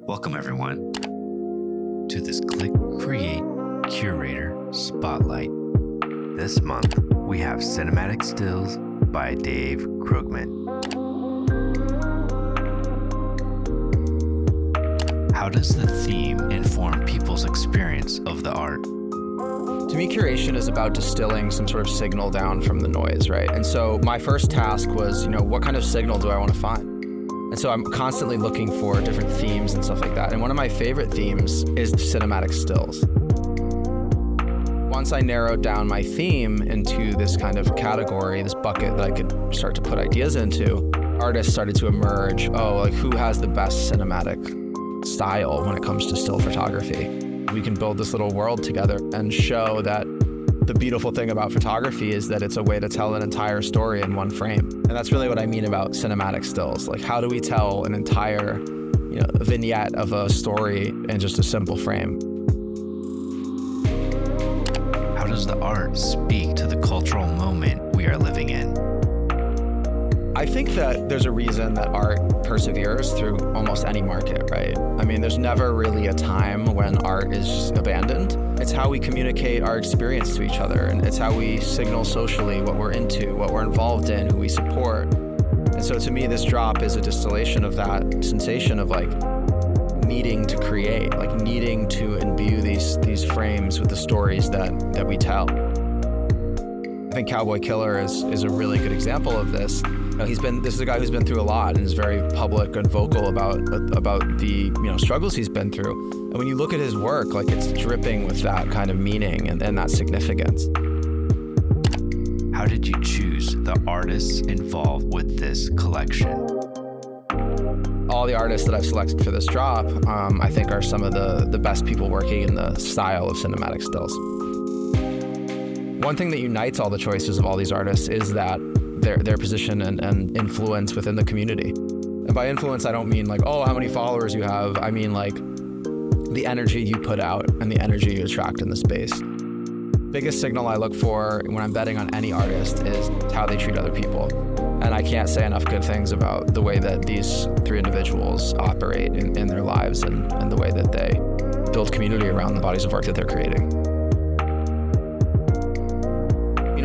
Welcome everyone to this ClickCreate Curator Spotlight. This month we have Cinematic Stills by Dave Krugman. How does the theme inform people's experience of the art? To me, curation is about distilling some sort of signal down from the noise, right? And so my first task was, what kind of signal do I want to find? And so I'm constantly looking for different themes and stuff like that. And one of my favorite themes is cinematic stills. Once I narrowed down my theme into this kind of category, this bucket that I could start to put ideas into, artists started to emerge. Who has the best cinematic style when it comes to still photography? We can build this little world together and show that the beautiful thing about photography is that it's a way to tell an entire story in one frame. And that's really what I mean about cinematic stills. Like, how do we tell an entire, vignette of a story in just a simple frame? How does the art speak to the cultural moment we are living in? I think that there's a reason that art perseveres through almost any market, right? I mean, there's never really a time when art is just abandoned. It's how we communicate our experience to each other, and it's how we signal socially what we're into, what we're involved in, who we support. And so to me, this drop is a distillation of that sensation of needing to create, needing to imbue these frames with the stories that we tell. I think Cowboy Killer is a really good example of this. This is a guy who's been through a lot and is very public and vocal about the struggles he's been through. And when you look at his work, it's dripping with that kind of meaning and that significance. How did you choose the artists involved with this collection? All the artists that I've selected for this drop, I think are some of the best people working in the style of cinematic stills. One thing that unites all the choices of all these artists is that their position and influence within the community. And by influence, I don't mean how many followers you have. I mean the energy you put out and the energy you attract in the space. Biggest signal I look for when I'm betting on any artist is how they treat other people. And I can't say enough good things about the way that these three individuals operate in their lives and the way that they build community around the bodies of work that they're creating.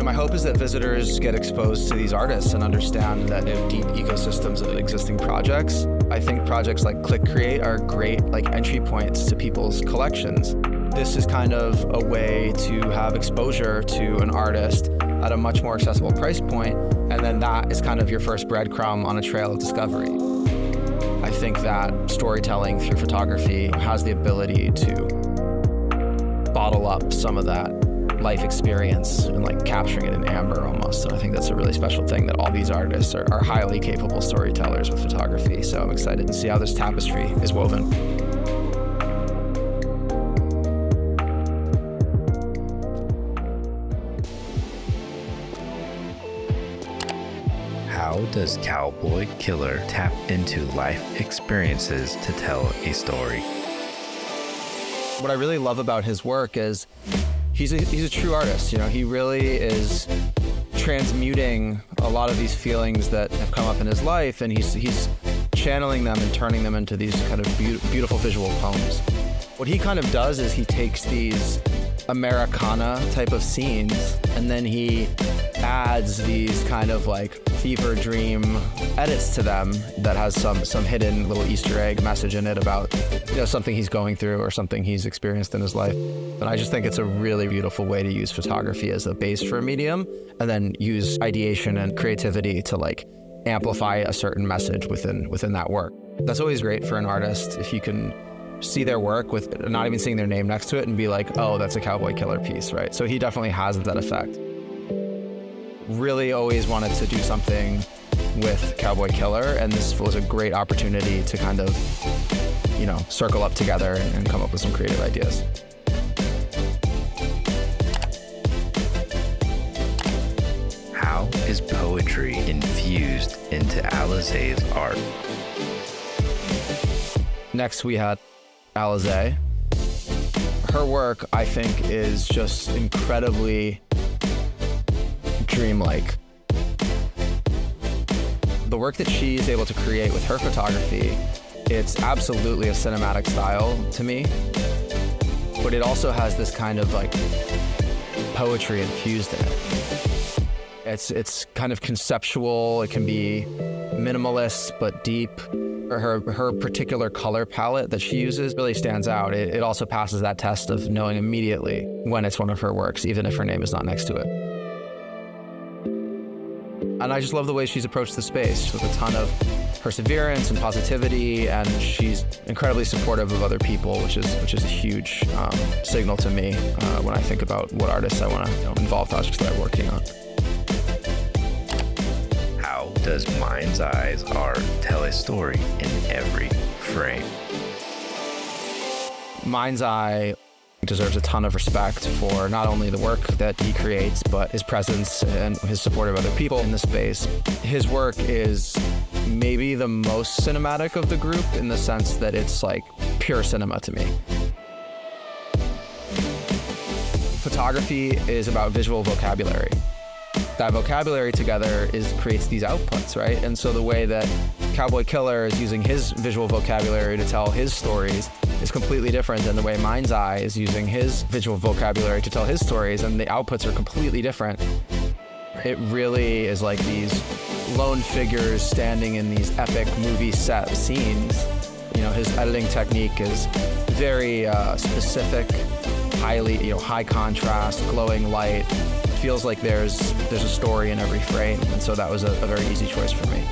My hope is that visitors get exposed to these artists and understand that they have deep ecosystems of existing projects. I think projects like ClickCreate are great entry points to people's collections. This is kind of a way to have exposure to an artist at a much more accessible price point, and then that is kind of your first breadcrumb on a trail of discovery. I think that storytelling through photography has the ability to bottle up some of that life experience and capturing it in amber almost. So I think that's a really special thing that all these artists are highly capable storytellers with photography. So I'm excited to see how this tapestry is woven. How does Cowboy Killer tap into life experiences to tell a story? What I really love about his work is he's a true artist. He really is transmuting a lot of these feelings that have come up in his life, and he's channeling them and turning them into these kind of beautiful visual poems. What he kind of does is he takes these Americana type of scenes, and then he adds these kind of fever dream edits to them that has some hidden little Easter egg message in it about something he's going through or something he's experienced in his life. And I just think it's a really beautiful way to use photography as a base for a medium, and then use ideation and creativity to amplify a certain message within that work. That's always great for an artist if you can see their work with not even seeing their name next to it and be oh, that's a Cowboy Killer piece, right? So he definitely has that effect. Really always wanted to do something with Cowboy Killer, and this was a great opportunity to kind of, circle up together and come up with some creative ideas. How is poetry infused into Alize's art? Next we had Alize. Her work, I think, is just incredibly dreamlike. The work that she's able to create with her photography It's absolutely a cinematic style to me, but it also has this kind of like poetry infused in it. It's kind of conceptual. It can be minimalist but deep. Her particular color palette that she uses really stands out. It also passes that test of knowing immediately when it's one of her works, even if her name is not next to it. And I just love the way she's approached the space with a ton of perseverance and positivity, and she's incredibly supportive of other people, which is a huge signal to me when I think about what artists I want to involve projects that I'm working on. How does Mindzeye's art tell a story in every frame? Mindzeye deserves a ton of respect for not only the work that he creates, but his presence and his support of other people in the space. His work is maybe the most cinematic of the group in the sense that it's like pure cinema to me. Photography is about visual vocabulary. That vocabulary together creates these outputs, right? And so the way that Cowboy Killer is using his visual vocabulary to tell his stories is completely different than the way Mindzeye is using his visual vocabulary to tell his stories, and the outputs are completely different. It really is like these lone figures standing in these epic movie set scenes. You know, his editing technique is very specific, highly, high contrast, glowing light. It feels like there's a story in every frame, and so that was a very easy choice for me.